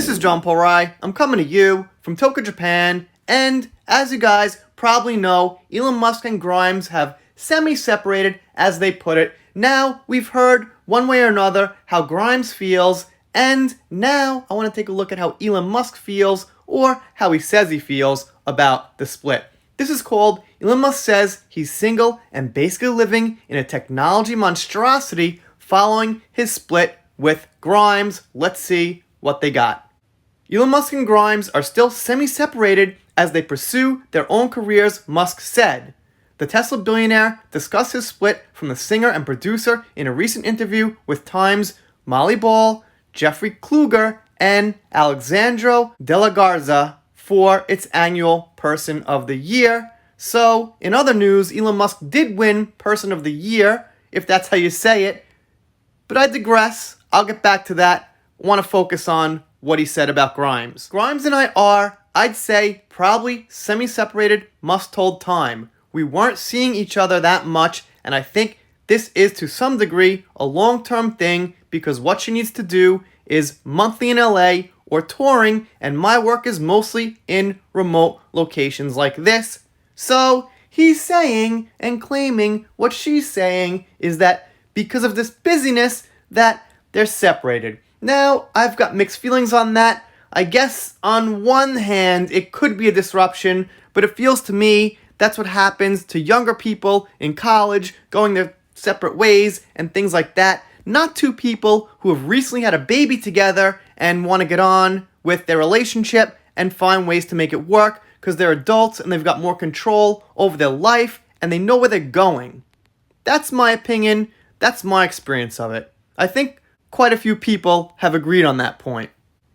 This is John Paul Rai. I'm coming to you from Tokyo, Japan, and as you guys probably know, Elon Musk and Grimes have semi-separated, as they put it. Now, we've heard one way or another how Grimes feels, and now I want to take a look at how Elon Musk feels, or how he says he feels about the split. This is called Elon Musk Says He's Single and Basically Living in a Technology Monstrosity following his split with Grimes. Let's see what they got. Elon Musk and Grimes are still semi-separated as they pursue their own careers, Musk said. The Tesla billionaire discussed his split from the singer and producer in a recent interview with Time's Molly Ball, Jeffrey Kluger, and Alexandro De La Garza for its annual Person of the Year. So, in other news, Elon Musk did win Person of the Year, if that's how you say it. But I digress. I'll get back to that. I want to focus on what he said about Grimes. Grimes and I are, I'd say, probably semi-separated. Musk told Time. We weren't seeing each other that much, and I think this is to some degree a long-term thing because what she needs to do is monthly in LA or touring, and my work is mostly in remote locations like this. So he's saying and claiming what she's saying is that because of this busyness that they're separated. Now, I've got mixed feelings on that. I guess on one hand, it could be a disruption, but it feels to me that's what happens to younger people in college, going their separate ways and things like that. Not two people who have recently had a baby together and want to get on with their relationship and find ways to make it work because they're adults and they've got more control over their life and they know where they're going. That's my opinion. That's my experience of it. I think quite a few people have agreed on that point.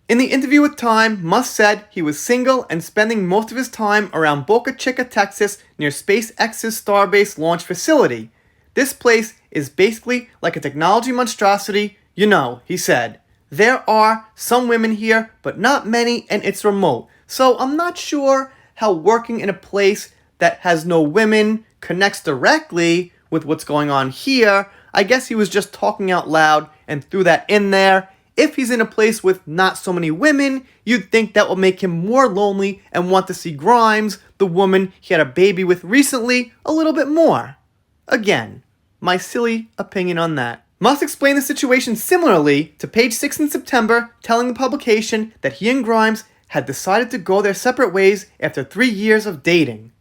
In the interview with Time, Musk said he was single and spending most of his time around Boca Chica, Texas, near SpaceX's Starbase launch facility. This place is basically like a technology monstrosity, he said. There are some women here, but not many, and it's remote. So I'm not sure how working in a place that has no women connects directly with what's going on here. I guess he was just talking out loud and threw that in there. If he's in a place with not so many women, you'd think that will make him more lonely and want to see Grimes, the woman he had a baby with recently, a little bit more. Again, my silly opinion on that. Musk explained the situation similarly to Page 6 in September, telling the publication that he and Grimes had decided to go their separate ways after 3 years of dating.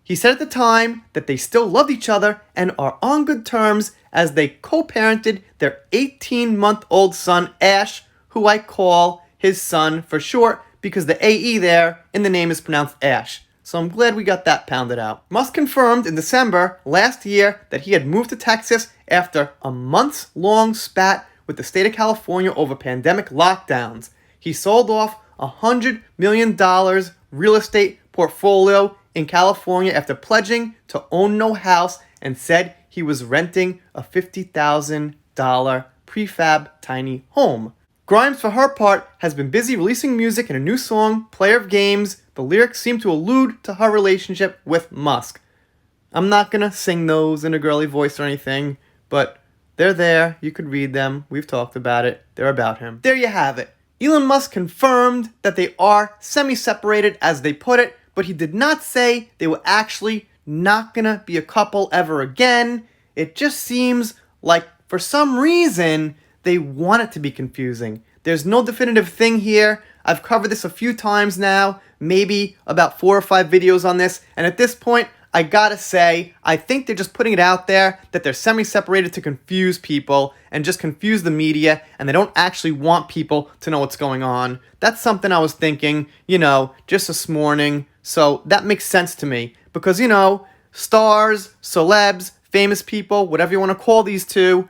He said at the time that they still loved each other and are on good terms as they co-parented their 18-month-old son, Ash, who I call his son for short because the AE there in the name is pronounced Ash. So I'm glad we got that pounded out. Musk confirmed in December last year that he had moved to Texas after a months-long spat with the state of California over pandemic lockdowns. He sold off $100 million real estate portfolio in California after pledging to own no house and said he was renting a $50,000 prefab tiny home. Grimes, for her part, has been busy releasing music and a new song, Player of Games. The lyrics seem to allude to her relationship with Musk. I'm not gonna sing those in a girly voice or anything, but they're there. You could read them. We've talked about it. They're about him. There you have it. Elon Musk confirmed that they are semi-separated, as they put it, but he did not say they were actually not gonna be a couple ever again. It just seems like for some reason they want it to be confusing. There's no definitive thing here. I've covered this a few times now, maybe about 4 or 5 videos on this, and at this point I gotta say, I think they're just putting it out there that they're semi-separated to confuse people and just confuse the media, and they don't actually want people to know what's going on. That's something I was thinking, just this morning. So that makes sense to me because, stars, celebs, famous people, whatever you want to call these two,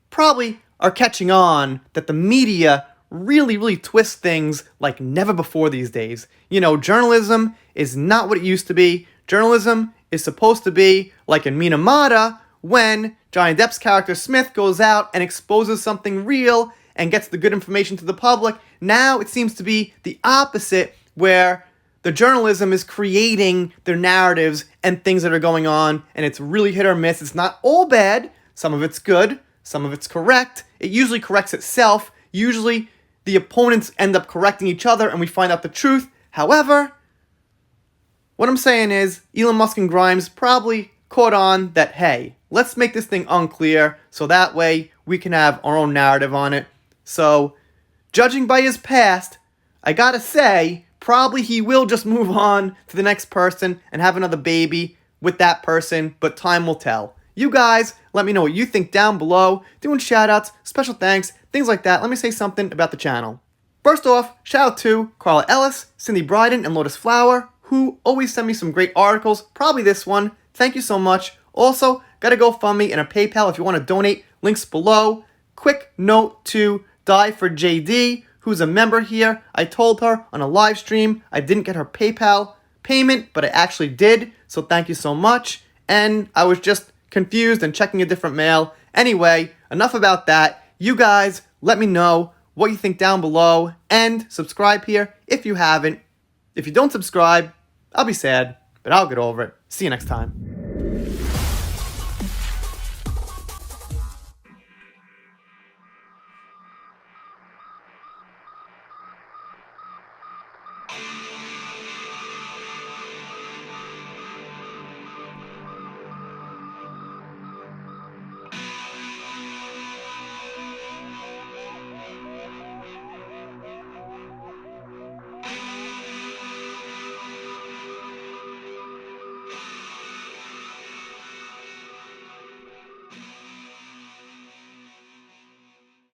probably are catching on that the media really, really twists things like never before these days. Journalism is not what it used to be. Journalism is supposed to be like in Minamata when Johnny Depp's character Smith goes out and exposes something real and gets the good information to the public. Now it seems to be the opposite, where the journalism is creating their narratives and things that are going on, and it's really hit or miss. It's not all bad. Some of it's good. Some of it's correct. It usually corrects itself. Usually the opponents end up correcting each other and we find out the truth. However, what I'm saying is Elon Musk and Grimes probably caught on that, hey, let's make this thing unclear so that way we can have our own narrative on it. So, judging by his past, I gotta say, probably he will just move on to the next person and have another baby with that person, but time will tell. You guys, let me know what you think down below. Doing shoutouts, special thanks, things like that. Let me say something about the channel. First off, shout out to Carla Ellis, Cindy Bryden, and Lotus Flower, who always send me some great articles, probably this one. Thank you so much. Also, got a GoFundMe and a PayPal if you want to donate. Links below. Quick note to Die for JD, who's a member here. I told her on a live stream I didn't get her PayPal payment, but I actually did, so thank you so much. And I was just confused and checking a different mail. Anyway, enough about that. You guys, let me know what you think down below, and subscribe here if you haven't. If you don't subscribe, I'll be sad, but I'll get over it. See you next time.